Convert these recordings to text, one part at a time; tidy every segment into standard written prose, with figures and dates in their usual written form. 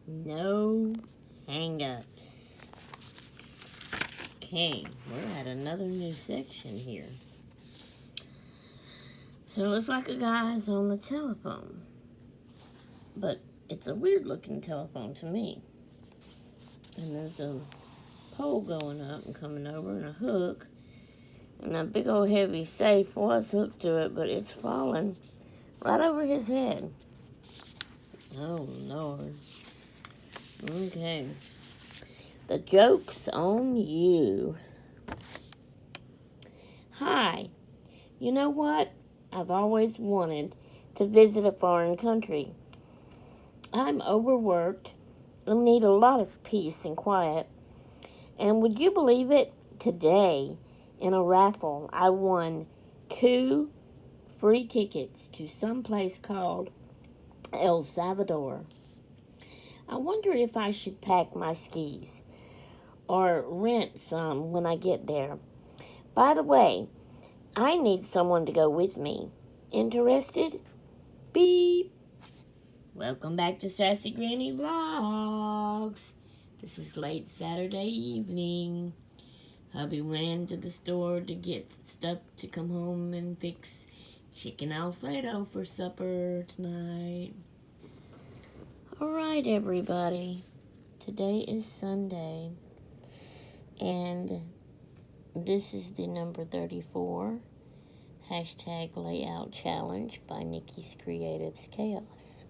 No hang-ups. Okay, we're at another new section here. So it looks like a guy's on the telephone. But it's a weird looking telephone to me. And there's a pole going up and coming over and a hook. And a big old heavy safe was hooked to it, but it's falling right over his head. Oh, Lord. Okay. The joke's on you. Hi. You know what? I've always wanted to visit a foreign country. I'm overworked and need a lot of peace and quiet. And would you believe it? Today, in a raffle, I won 2 free tickets to some place called El Salvador. I wonder if I should pack my skis or rent some when I get there. By the way, I need someone to go with me. Interested? Beep. Welcome back to Sassy Granny Vlogs. This is late Saturday evening. Hubby ran to the store to get stuff to come home and fix chicken Alfredo for supper tonight. Alright, everybody. Today is Sunday. And this is the number 34. #layout challenge by Nikki's Creatives Chaos.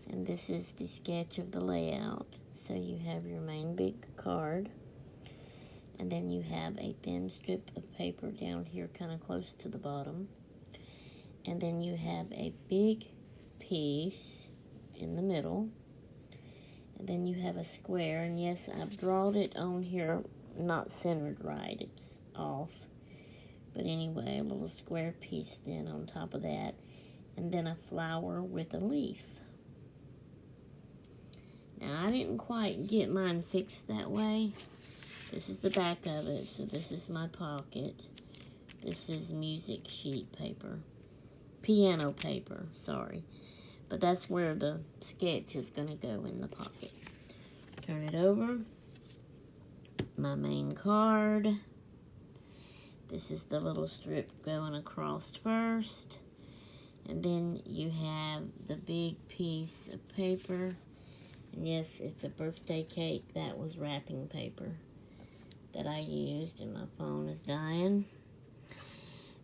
And this is the sketch of the layout. So you have your main big card. And then you have a thin strip of paper down here kind of close to the bottom. And then you have a big piece in the middle. And then you have a square. And yes, I've drawn it on here not centered right. It's off. But anyway, a little square piece then on top of that. And then a flower with a leaf. Now, I didn't quite get mine fixed that way. This is the back of it, so this is my pocket. This is music sheet paper. Piano paper, sorry. But that's where the sketch is going to go in the pocket. Turn it over. My main card. This is the little strip going across first. And then you have the big piece of paper. And yes, it's a birthday cake. That was wrapping paper that I used, and my phone is dying.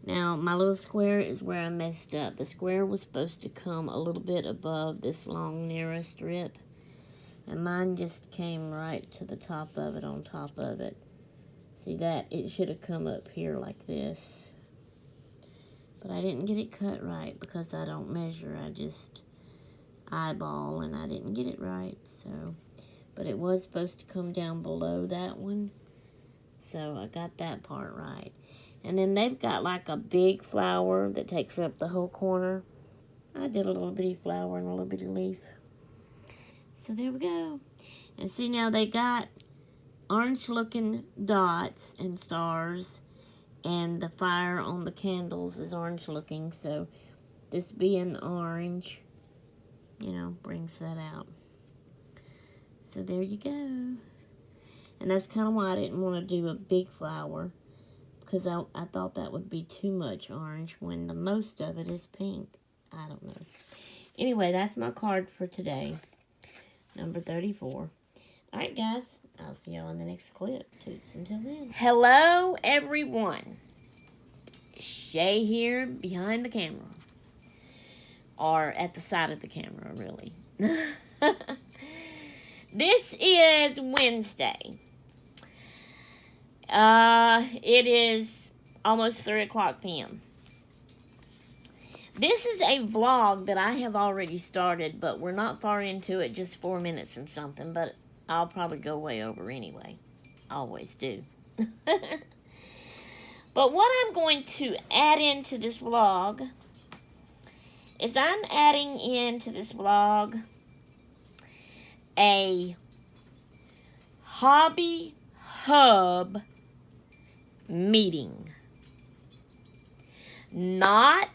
Now, my little square is where I messed up. The square was supposed to come a little bit above this long, narrow strip, and mine just came right to the top of it, on top of it. See that? It should have come up here like this. But I didn't get it cut right because I don't measure. I just eyeball, and I didn't get it right, so. But it was supposed to come down below that one. So I got that part right. And then they've got like a big flower that takes up the whole corner. I did a little bitty flower and a little bitty leaf. So there we go. And see, now they got orange looking dots and stars. And the fire on the candles is orange looking. So this being orange, you know, brings that out. So there you go. And that's kind of why I didn't want to do a big flower, because I thought that would be too much orange when the most of it is pink. I don't know. Anyway, that's my card for today, number 34. All right, guys. I'll see y'all in the next clip. Toots until then. Hello, everyone. Shay here behind the camera. Or at the side of the camera, really. This is Wednesday. It is almost 3 o'clock p.m. This is a vlog that I have already started, but we're not far into it, just 4 minutes and something, but I'll probably go way over anyway. Always do. But what I'm going to add into this vlog is I'm adding into this vlog a hobby hub meeting. Not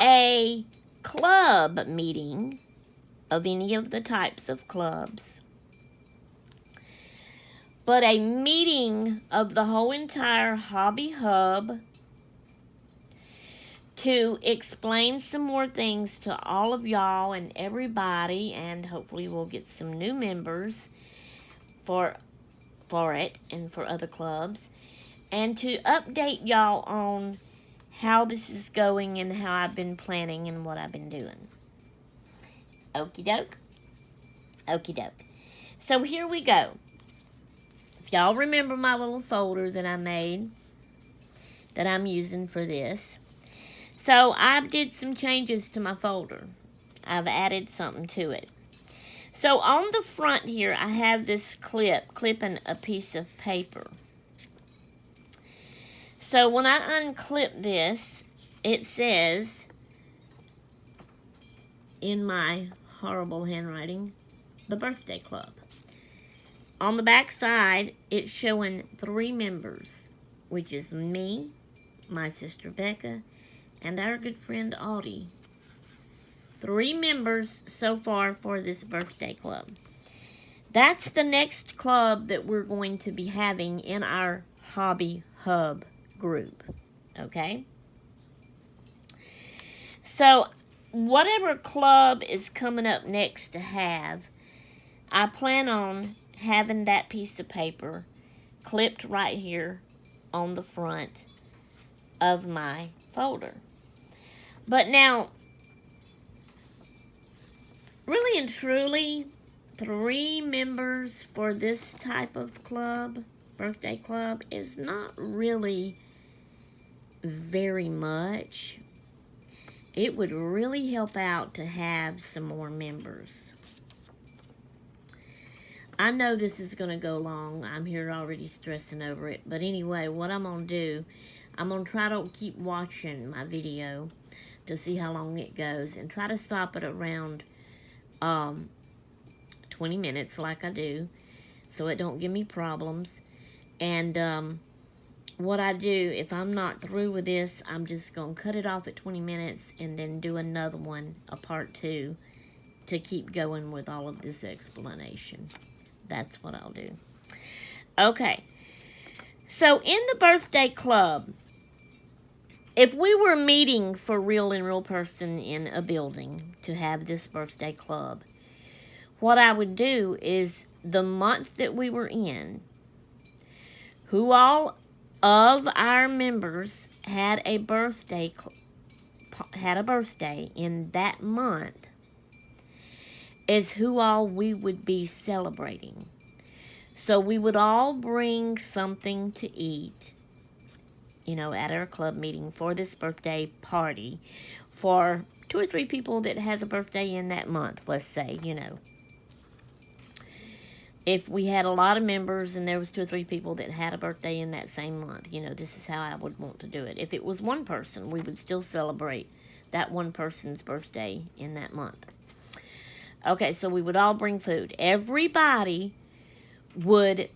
a club meeting, of any of the types of clubs, but a meeting of the whole entire Hobby Hub to explain some more things to all of y'all and everybody, and hopefully we'll get some new members for it and for other clubs, and to update y'all on how this is going and how I've been planning and what I've been doing. Okie doke. Okie doke. So here we go. If y'all remember my little folder that I made that I'm using for this. So I did some changes to my folder. I've added something to it. So on the front here, I have this clipping a piece of paper. So when I unclip this, it says, in my horrible handwriting, the birthday club. On the back side, it's showing 3 members, which is me, my sister Becca, and our good friend Audie. 3 members so far for this birthday club. That's the next club that we're going to be having in our Hobby Hub group. Okay? So, whatever club is coming up next to have, I plan on having that piece of paper clipped right here on the front of my folder. But now, really and truly, 3 members for this type of club, birthday club, is not really very much. It would really help out to have some more members. I know this is going to go long. I'm here already stressing over it. But anyway, what I'm going to do, I'm going to try to keep watching my video to see how long it goes. And try to stop it around 20 minutes like I do. So it don't give me problems. And what I do, if I'm not through with this, I'm just going to cut it off at 20 minutes and then do another one, a part 2, to keep going with all of this explanation. That's what I'll do. Okay. So in the birthday club, if we were meeting for real in real person in a building to have this birthday club, what I would do is the month that we were in, who all of our members had a birthday in that month, is who all we would be celebrating. So we would all bring something to eat, you know, at our club meeting for this birthday party for 2 or 3 people that has a birthday in that month, let's say, you know. If we had a lot of members and there was 2 or 3 people that had a birthday in that same month, you know, this is how I would want to do it. If it was one person, we would still celebrate that one person's birthday in that month. Okay, so we would all bring food. Everybody would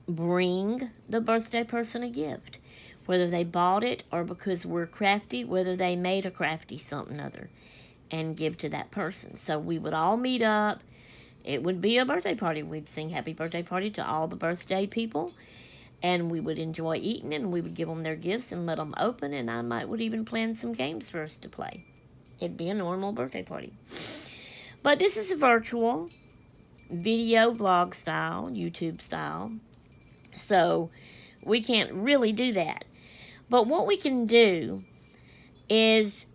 bring the birthday person a gift. Whether they bought it or because we're crafty, whether they made a crafty something other and give to that person. So we would all meet up. It would be a birthday party. We'd sing happy birthday party to all the birthday people. And we would enjoy eating and we would give them their gifts and let them open. And I would even plan some games for us to play. It'd be a normal birthday party. But this is a virtual video vlog style, YouTube style. So we can't really do that. But what we can do is,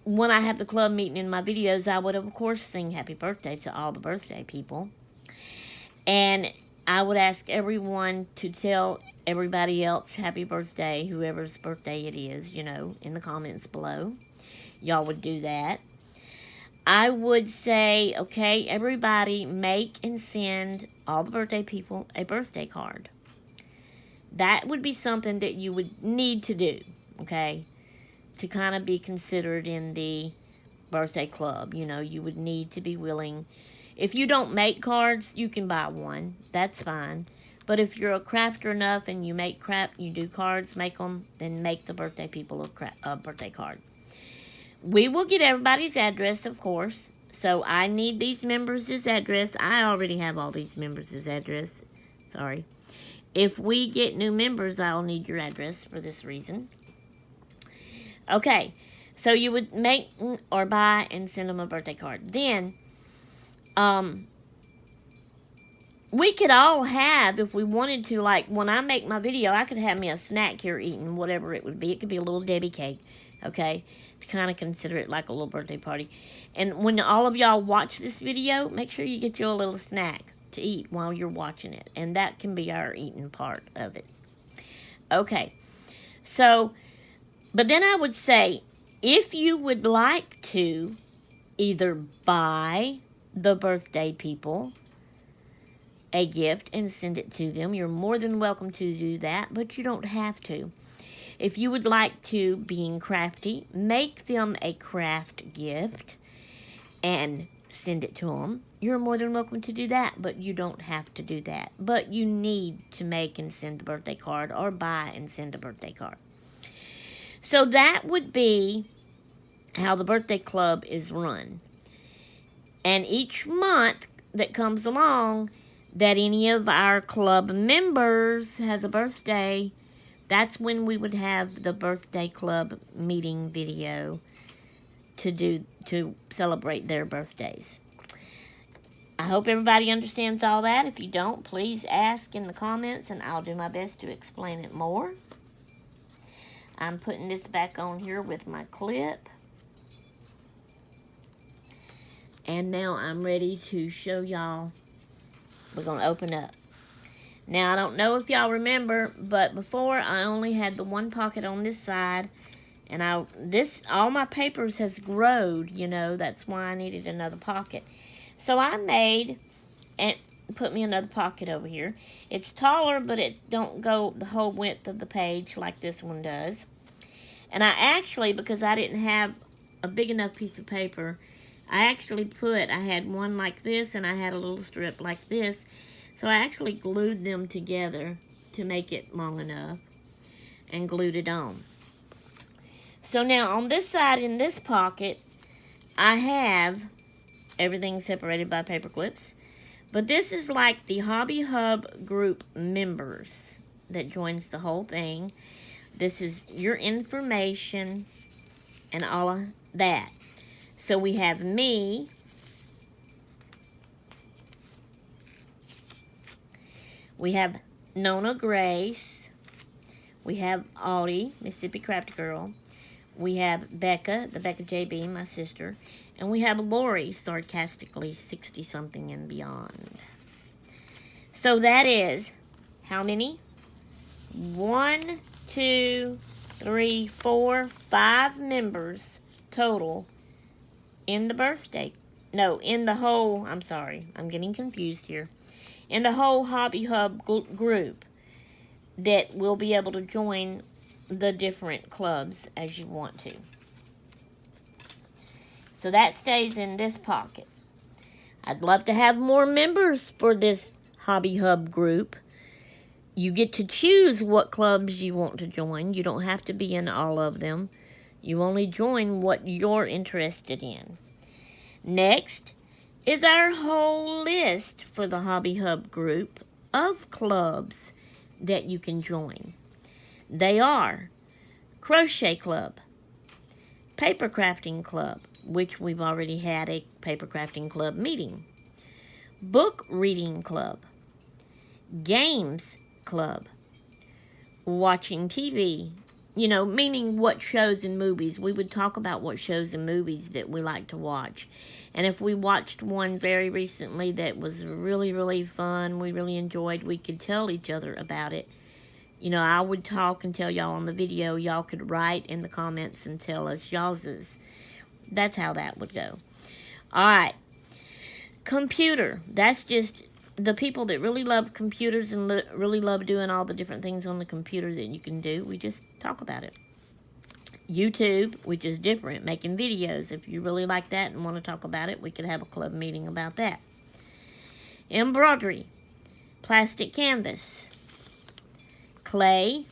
when I have the club meeting in my videos, I would, of course, sing happy birthday to all the birthday people. And I would ask everyone to tell everybody else happy birthday, whoever's birthday it is, you know, in the comments below. Y'all would do that. I would say, okay, everybody make and send all the birthday people a birthday card. That would be something that you would need to do, okay, to kind of be considered in the birthday club. You know, you would need to be willing. If you don't make cards, you can buy one. That's fine. But if you're a crafter enough and you you do cards, make them, then make the birthday people a birthday card. We will get everybody's address, of course. So I need these members' address. I already have all these members' address. Sorry. If we get new members, I'll need your address for this reason. Okay. So you would make or buy and send them a birthday card. Then, we could all have, if we wanted to, like when I make my video, I could have me a snack here eating whatever it would be. It could be a little Debbie cake, okay? To kind of consider it like a little birthday party. And when all of y'all watch this video, make sure you get you a little snack to eat while you're watching it. And that can be our eating part of it. Okay. So, but then I would say, if you would like to either buy the birthday people a gift and send it to them, you're more than welcome to do that, but you don't have to. If you would like to, being crafty, make them a craft gift and send it to them, you're more than welcome to do that, but you don't have to do that. But you need to make and send the birthday card or buy and send a birthday card. So that would be how the birthday club is run. And each month that comes along that any of our club members has a birthday, that's when we would have the birthday club meeting video to celebrate their birthdays. I hope everybody understands all that. If you don't, please ask in the comments and I'll do my best to explain it more. I'm putting this back on here with my clip. And now I'm ready to show y'all. We're going to open up. Now, I don't know if y'all remember, but before I only had the one pocket on this side. And all my papers has growed, you know. That's why I needed another pocket. So I made and put me another pocket over here. It's taller, but it don't go the whole width of the page like this one does. And I actually, because I didn't have a big enough piece of paper, I had one like this and I had a little strip like this. So I actually glued them together to make it long enough and glued it on. So now on this side in this pocket, I have everything separated by paper clips. But this is like the Hobby Hub group members that joins the whole thing. This is your information and all of that. So we have me. We have Nona Grace. We have Audie, Mississippi Crafty Girl. We have Becca, the Becca JB, my sister. And we have Lori, sarcastically 60-something and beyond. So that is how many? 1, 2, 3, 4, 5 members total in the birthday. No, in the whole, I'm sorry, I'm getting confused here. In the whole Hobby Hub group that will be able to join the different clubs as you want to. So that stays in this pocket. I'd love to have more members for this Hobby Hub group. You get to choose what clubs you want to join. You don't have to be in all of them. You only join what you're interested in. Next is our whole list for the Hobby Hub group of clubs that you can join. They are Crochet Club, Paper Crafting Club, which we've already had a Paper Crafting Club meeting, Book Reading Club, Games Club, Watching TV, you know, meaning what shows and movies. We would talk about what shows and movies that we like to watch. And if we watched one very recently that was really, really fun, we really enjoyed, we could tell each other about it. You know, I would talk and tell y'all on the video. Y'all could write in the comments and tell us y'all's. That's how that would go. Alright. Computer. That's just the people that really love computers and really love doing all the different things on the computer that you can do. We just talk about it. YouTube, which is different, making videos. If you really like that and want to talk about it, we could have a club meeting about that. Embroidery, plastic canvas, clay,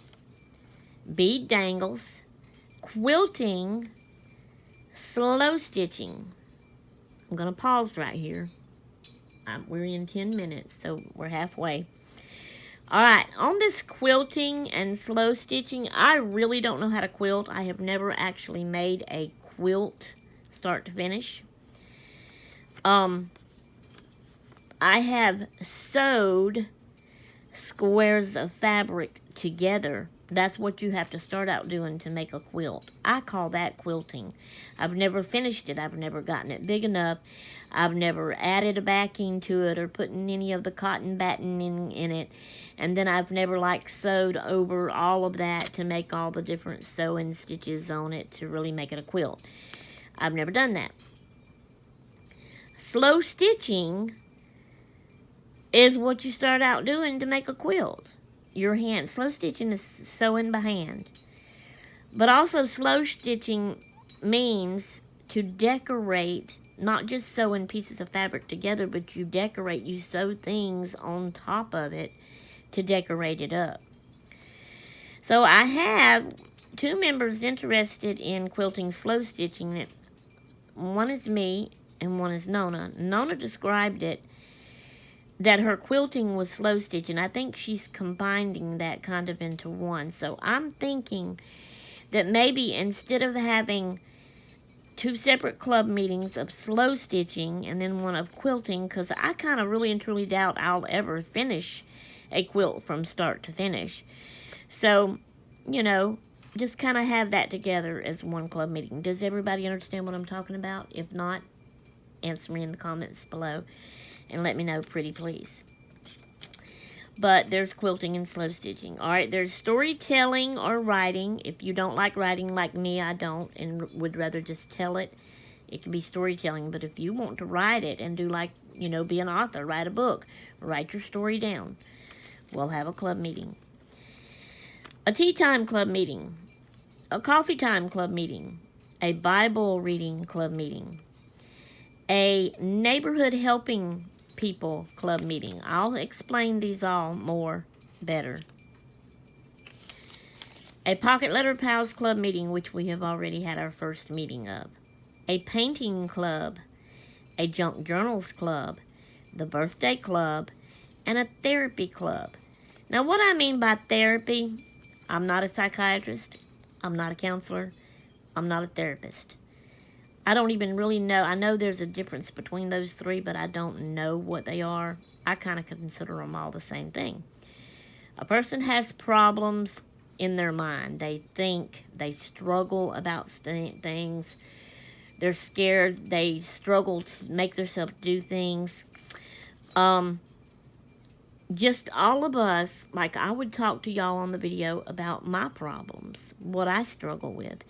bead dangles, quilting, slow stitching. I'm going to pause right here. We're in 10 minutes, so we're halfway. Alright, on this quilting and slow stitching, I really don't know how to quilt. I have never actually made a quilt start to finish. I have sewed squares of fabric together. That's what you have to start out doing to make a quilt. I call that quilting. I've never finished it. I've never gotten it big enough. I've never added a backing to it or putting any of the cotton batting in it. And then I've never like sewed over all of that to make all the different sewing stitches on it to really make it a quilt. I've never done that. Slow stitching is what you start out doing to make a quilt. Your hand. Slow stitching is sewing by hand. But also slow stitching means to decorate, not just sewing pieces of fabric together, but you decorate, you sew things on top of it to decorate it up. So I have 2 members interested in quilting slow stitching. One is me and one is Nona. Nona described it that her quilting was slow stitching. I think she's combining that kind of into one. So I'm thinking that maybe instead of having 2 separate club meetings of slow stitching and then one of quilting, because I kind of really and truly doubt I'll ever finish a quilt from start to finish. So, you know, just kind of have that together as one club meeting. Does everybody understand what I'm talking about? If not, answer me in the comments below and let me know, pretty please. But there's quilting and slow stitching. Alright, there's storytelling or writing. If you don't like writing like me, I don't, and would rather just tell it, it can be storytelling. But if you want to write it and do like, you know, be an author, write a book, write your story down, we'll have a club meeting. A tea time club meeting. A coffee time club meeting. A Bible reading club meeting. A neighborhood helping people club meeting. I'll explain these all more better. A Pocket Letter Pals club meeting, which we have already had our first meeting of. A painting club. A junk journals club. The birthday club. And a therapy club. Now what I mean by therapy, I'm not a psychiatrist. I'm not a counselor. I'm not a therapist. I don't even really know. I know there's a difference between those 3, but I don't know what they are. I kind of consider them all the same thing. A person has problems in their mind. They think, they struggle about things. They're scared. They struggle to make themselves do things. Just all of us, like I would talk to y'all on the video about my problems, what I struggle with.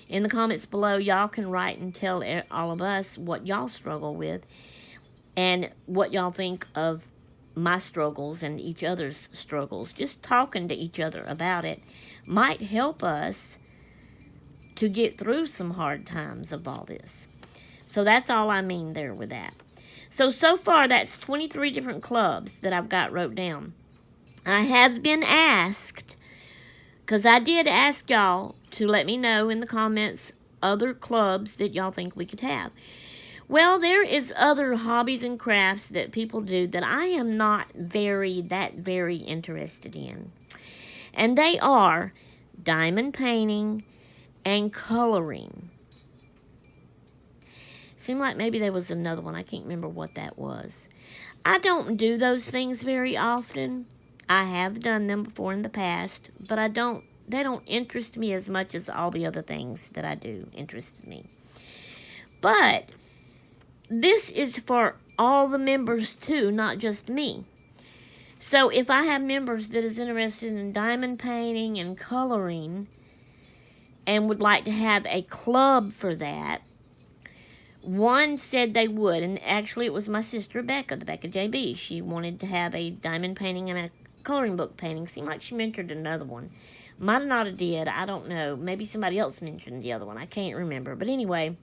In the comments below, y'all can write and tell all of us what y'all struggle with and what y'all think of my struggles and each other's struggles. Just talking to each other about it might help us to get through some hard times of all this. So that's all I mean there with that. So far, that's 23 different clubs that I've got wrote down. I have been asked, because I did ask y'all to let me know in the comments other clubs that y'all think we could have. Well, there is other hobbies and crafts that people do that I am not that very interested in. And they are diamond painting and coloring. Seemed like maybe there was another one. I can't remember what that was. I don't do those things very often. I have done them before in the past, but they don't interest me as much as all the other things that I do interests me. But this is for all the members too, not just me. So if I have members that is interested in diamond painting and coloring and would like to have a club for that, one said they would, and actually it was my sister Becca, the Becca JB. She wanted to have a diamond painting and a coloring book painting. Seemed like she mentioned another one. Might have not did, I don't know. Maybe somebody else mentioned the other one. I can't remember. But anyway,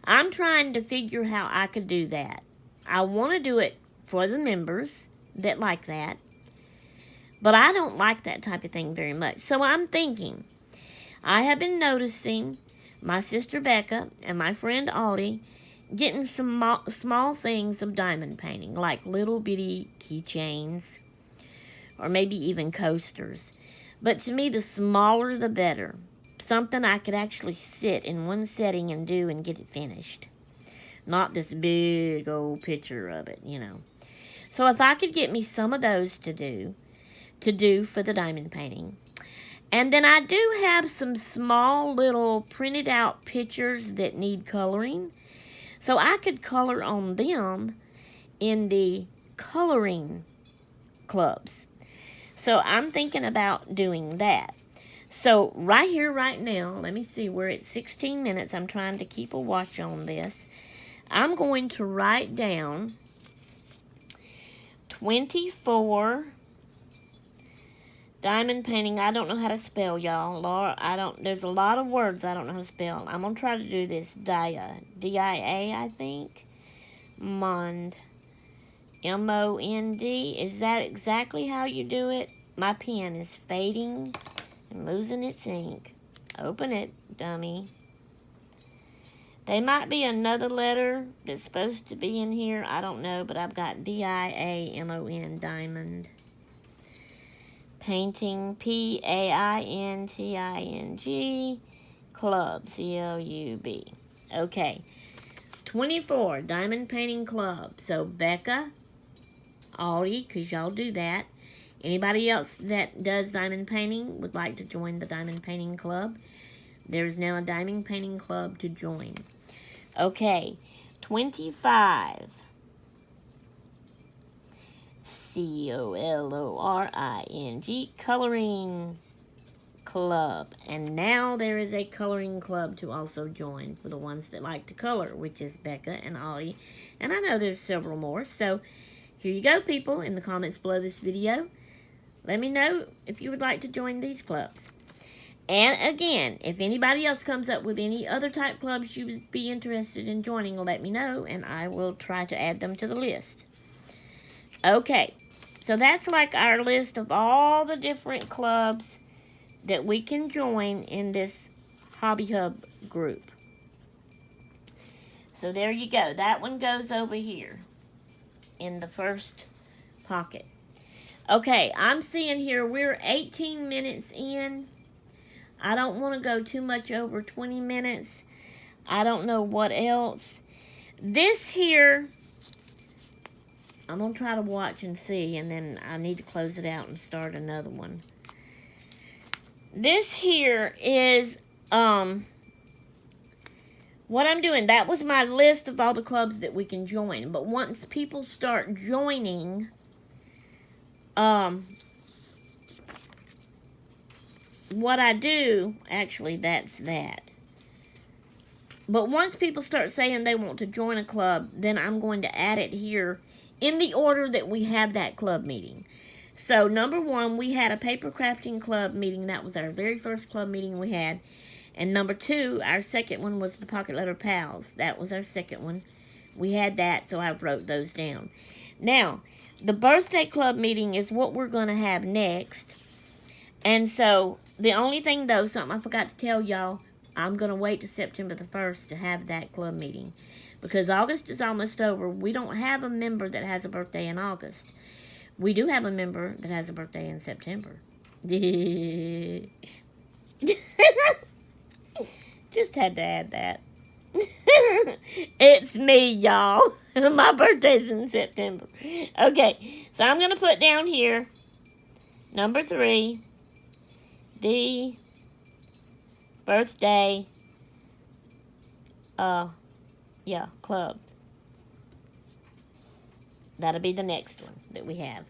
I'm trying to figure how I could do that. I want to do it for the members that like that. But I don't like that type of thing very much. So I'm thinking, I have been noticing my sister Becca and my friend Audie getting some small things of diamond painting, like little bitty keychains or maybe even coasters. But to me, the smaller the better. Something I could actually sit in one setting and do and get it finished. Not this big old picture of it, you know. So if I could get me some of those to do for the diamond painting. And then I do have some small little printed out pictures that need coloring. So I could color on them in the coloring clubs. So I'm thinking about doing that. So right here, right now, let me see, we're at 16 minutes. I'm trying to keep a watch on this. I'm going to write down 24 diamond painting. I don't know how to spell, y'all. Laura, there's a lot of words I don't know how to spell. I'm going to try to do this. Dia. D-I-A, I think. Mond. M-O-N-D. Is that exactly how you do it? My pen is fading and losing its ink. Open it, dummy. There might be another letter that's supposed to be in here. I don't know, but I've got D-I-A-M-O-N, diamond. Painting, P-A-I-N-T-I-N-G, club, C-L-U-B. Okay, 24, diamond painting club. So Becca, Audie, because y'all do that. Anybody else that does diamond painting would like to join the diamond painting club. There's now a diamond painting club to join. Okay, 25. C-O-L-O-R-I-N-G, coloring club. And now there is a coloring club to also join for the ones that like to color, which is Becca and Audie. And I know there's several more. So here you go, people, in the comments below this video. Let me know if you would like to join these clubs. And again, if anybody else comes up with any other type clubs you would be interested in joining, let me know, and I will try to add them to the list. Okay, so that's like our list of all the different clubs that we can join in this Hobby Hub group. So there you go. That one goes over here in the first pocket. Okay, I'm seeing here we're 18 minutes in. I don't want to go too much over 20 minutes. I don't know what else. This here, I'm going to try to watch and see, and then I need to close it out and start another one. This here is what I'm doing. That was my list of all the clubs that we can join. But once people start joining, what I do, actually, that's that. But once people start saying they want to join a club, then I'm going to add it here in the order that we have that club meeting. So, number 1, we had a paper crafting club meeting. That was our very first club meeting we had. And number 2, our second one was the Pocket Letter Pals. That was our second one. We had that, so I wrote those down. Now, the birthday club meeting is what we're going to have next. And so, the only thing, though, something I forgot to tell y'all, I'm going to wait to September the 1st to have that club meeting. Because August is almost over. We don't have a member that has a birthday in August. We do have a member that has a birthday in September. Just had to add that. It's me, y'all. My birthday's in September. Okay, so I'm going to put down here, number 3, the birthday, club. That'll be the next one that we have.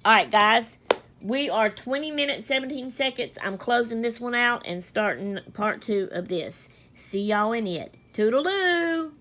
Alright, guys. We are 20 minutes, 17 seconds. I'm closing this one out and starting part 2 of this. See y'all in it. Toodaloo!